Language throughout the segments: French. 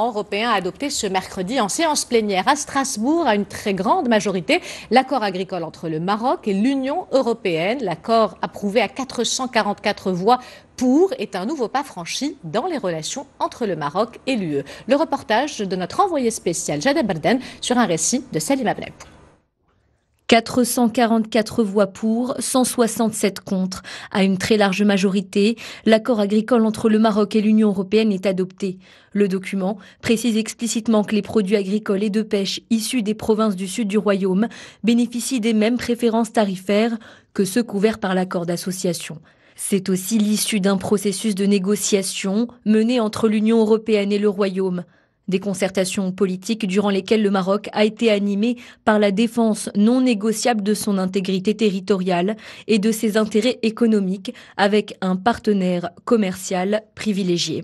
Européen a adopté ce mercredi en séance plénière à Strasbourg à une très grande majorité l'accord agricole entre le Maroc et l'Union européenne. L'accord approuvé à 444 voix pour est un nouveau pas franchi dans les relations entre le Maroc et l'UE. Le reportage de notre envoyé spécial Jadeh Barden sur un récit de Salim Abneb. 444 voix pour, 167 contre. À une très large majorité, l'accord agricole entre le Maroc et l'Union européenne est adopté. Le document précise explicitement que les produits agricoles et de pêche issus des provinces du sud du Royaume bénéficient des mêmes préférences tarifaires que ceux couverts par l'accord d'association. C'est aussi l'issue d'un processus de négociation mené entre l'Union européenne et le Royaume. Des concertations politiques durant lesquelles le Maroc a été animé par la défense non négociable de son intégrité territoriale et de ses intérêts économiques avec un partenaire commercial privilégié.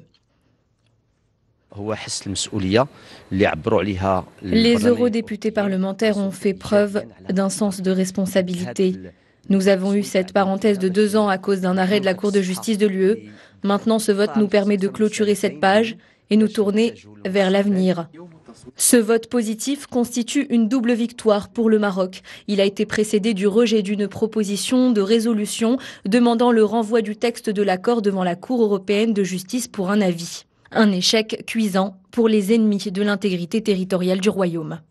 Les eurodéputés parlementaires ont fait preuve d'un sens de responsabilité. Nous avons eu cette parenthèse de 2 ans à cause d'un arrêt de la Cour de justice de l'UE. Maintenant, ce vote nous permet de clôturer cette page et nous tourner vers l'avenir. Ce vote positif constitue une double victoire pour le Maroc. Il a été précédé du rejet d'une proposition de résolution demandant le renvoi du texte de l'accord devant la Cour européenne de justice pour un avis. Un échec cuisant pour les ennemis de l'intégrité territoriale du Royaume.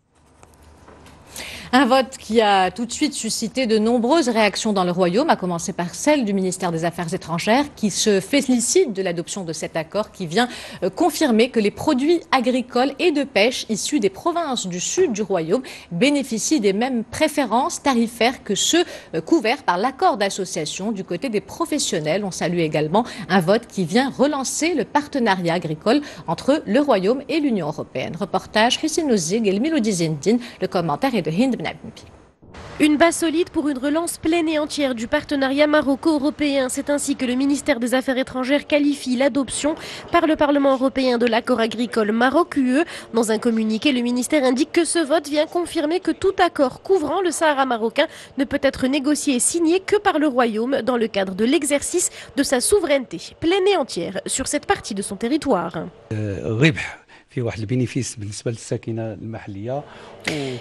Un vote qui a tout de suite suscité de nombreuses réactions dans le Royaume, à commencer par celle du ministère des Affaires étrangères qui se félicite de l'adoption de cet accord qui vient confirmer que les produits agricoles et de pêche issus des provinces du sud du Royaume bénéficient des mêmes préférences tarifaires que ceux couverts par l'accord d'association du côté des professionnels. On salue également un vote qui vient relancer le partenariat agricole entre le Royaume et l'Union européenne. Reportage Hussein Nouzig et Melody Zindine. Le commentaire est de Hind. Une base solide pour une relance pleine et entière du partenariat maroco-européen. C'est ainsi que le ministère des Affaires étrangères qualifie l'adoption par le Parlement européen de l'accord agricole Maroc-UE. Dans un communiqué, le ministère indique que ce vote vient confirmer que tout accord couvrant le Sahara marocain ne peut être négocié et signé que par le Royaume dans le cadre de l'exercice de sa souveraineté pleine et entière sur cette partie de son territoire.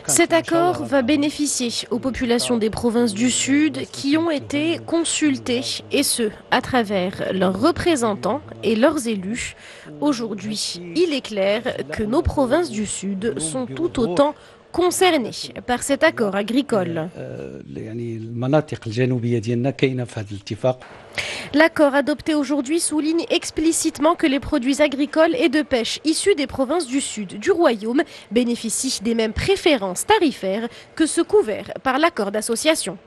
Cet accord va bénéficier aux populations des provinces du Sud qui ont été consultées, et ce, à travers leurs représentants et leurs élus. Aujourd'hui, il est clair que nos provinces du Sud sont tout autant concernés par cet accord agricole. L'accord adopté aujourd'hui souligne explicitement que les produits agricoles et de pêche issus des provinces du sud du Royaume bénéficient des mêmes préférences tarifaires que ceux couverts par l'accord d'association.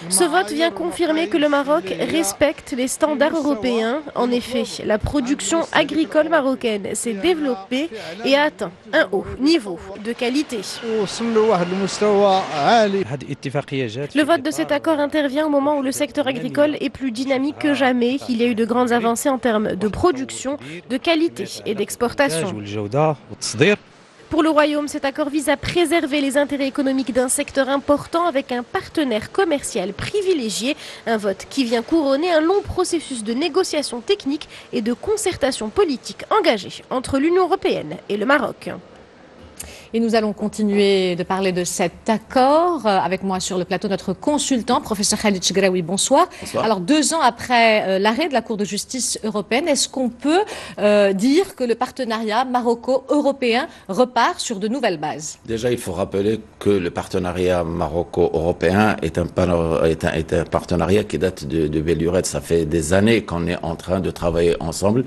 Ce vote vient confirmer que le Maroc respecte les standards européens. En effet, la production agricole marocaine s'est développée et a atteint un haut niveau de qualité. Le vote de cet accord intervient au moment où le secteur agricole est plus dynamique que jamais. Il y a eu de grandes avancées en termes de production, de qualité et d'exportation. Pour le Royaume, cet accord vise à préserver les intérêts économiques d'un secteur important avec un partenaire commercial privilégié. Un vote qui vient couronner un long processus de négociations techniques et de concertation politique engagée entre l'Union européenne et le Maroc. Et nous allons continuer de parler de cet accord. Avec moi sur le plateau, notre consultant, professeur Khalid Chegraoui. Bonsoir. Bonsoir. Alors, 2 ans après l'arrêt de la Cour de justice européenne, est-ce qu'on peut dire que le partenariat maroco-européen repart sur de nouvelles bases? Déjà, il faut rappeler que le partenariat maroco-européen est un partenariat qui date de belle lurette. Ça fait des années qu'on est en train de travailler ensemble.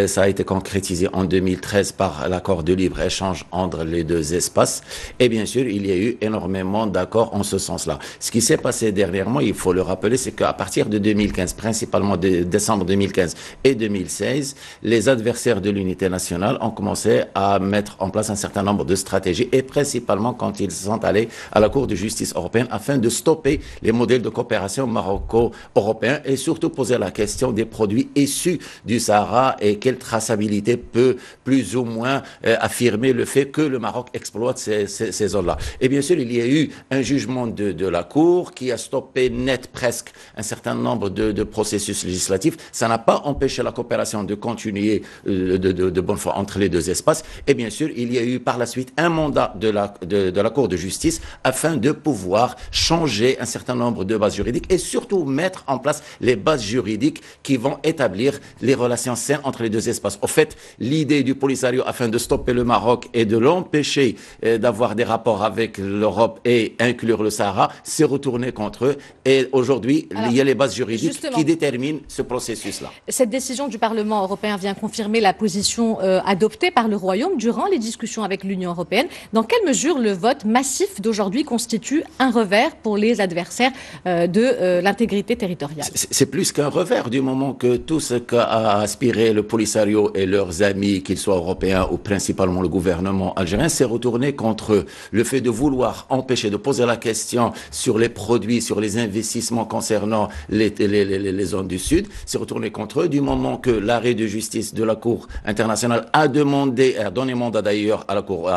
Ça a été concrétisé en 2013 par l'accord de libre-échange entre les deux espaces. Et bien sûr, il y a eu énormément d'accords en ce sens-là. Ce qui s'est passé dernièrement, il faut le rappeler, c'est qu'à partir de 2015, principalement de décembre 2015 et 2016, les adversaires de l'unité nationale ont commencé à mettre en place un certain nombre de stratégies, et principalement quand ils sont allés à la Cour de justice européenne afin de stopper les modèles de coopération maroco-européens et surtout poser la question des produits issus du Sahara et quelle traçabilité peut plus ou moins affirmer le fait que le Maroc exploitent ces zones-là. Et bien sûr, il y a eu un jugement de la Cour qui a stoppé net presque un certain nombre de processus législatifs. Ça n'a pas empêché la coopération de continuer de bonne foi entre les deux espaces. Et bien sûr, il y a eu par la suite un mandat de la Cour de justice afin de pouvoir changer un certain nombre de bases juridiques et surtout mettre en place les bases juridiques qui vont établir les relations saines entre les deux espaces. Au fait, l'idée du Polisario afin de stopper le Maroc et de l'empêcher d'avoir des rapports avec l'Europe et inclure le Sahara s'est retournée contre eux. Et aujourd'hui, il y a les bases juridiques qui déterminent ce processus-là. Cette décision du Parlement européen vient confirmer la position adoptée par le Royaume durant les discussions avec l'Union européenne. Dans quelle mesure le vote massif d'aujourd'hui constitue un revers pour les adversaires de l'intégrité territoriale? C'est plus qu'un revers du moment que tout ce qu'a aspiré le Polisario et leurs amis, qu'ils soient européens ou principalement le gouvernement algérien, s'est retourné contre eux. Le fait de vouloir empêcher de poser la question sur les produits, sur les investissements concernant les zones du Sud, s'est retourné contre eux du moment que l'arrêt de justice de la Cour internationale a donné mandat d'ailleurs à la Cour,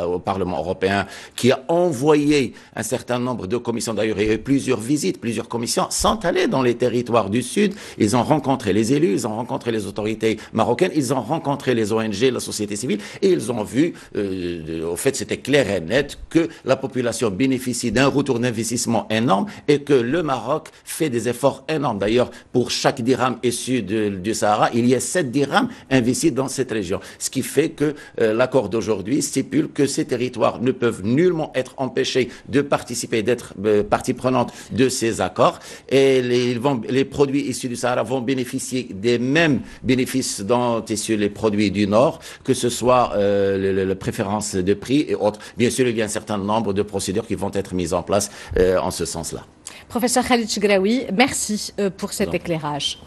au Parlement européen, qui a envoyé un certain nombre de commissions. D'ailleurs, il y a eu plusieurs visites, plusieurs commissions sont allées dans les territoires du Sud. Ils ont rencontré les élus, ils ont rencontré les autorités marocaines, ils ont rencontré les ONG, la société civile, et ils ont vu, au fait, c'était clair et net, que la population bénéficie d'un retour d'investissement énorme et que le Maroc fait des efforts énormes. D'ailleurs, pour chaque dirham issu du Sahara, il y a 7 dirhams investis dans cette région. Ce qui fait que l'accord d'aujourd'hui stipule que ces territoires ne peuvent nullement être empêchés de participer, d'être partie prenante de ces accords. Et les produits issus du Sahara vont bénéficier des mêmes bénéfices dont issus les produits du Nord, que ce soit les préférences de prix et autres. Bien sûr, il y a un certain nombre de procédures qui vont être mises en place en ce sens-là. Professeur Khalid Chegraoui, merci pour cet éclairage.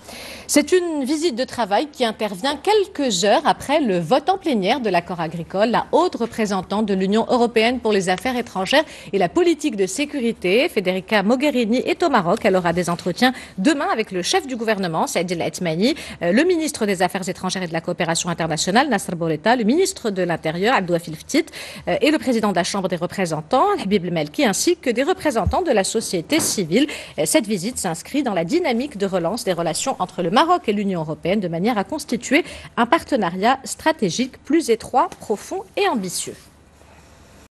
C'est une visite de travail qui intervient quelques heures après le vote en plénière de l'accord agricole. La haute représentante de l'Union européenne pour les affaires étrangères et la politique de sécurité, Federica Mogherini, est au Maroc. Elle aura des entretiens demain avec le chef du gouvernement, Saïd El Athmani, le ministre des Affaires étrangères et de la coopération internationale, Nasser Bourita, le ministre de l'Intérieur, Abdouafil Ftit, et le président de la Chambre des représentants, Habib Melki, ainsi que des représentants de la société civile. Cette visite s'inscrit dans la dynamique de relance des relations entre le Maroc et l'Union européenne de manière à constituer un partenariat stratégique plus étroit, profond et ambitieux.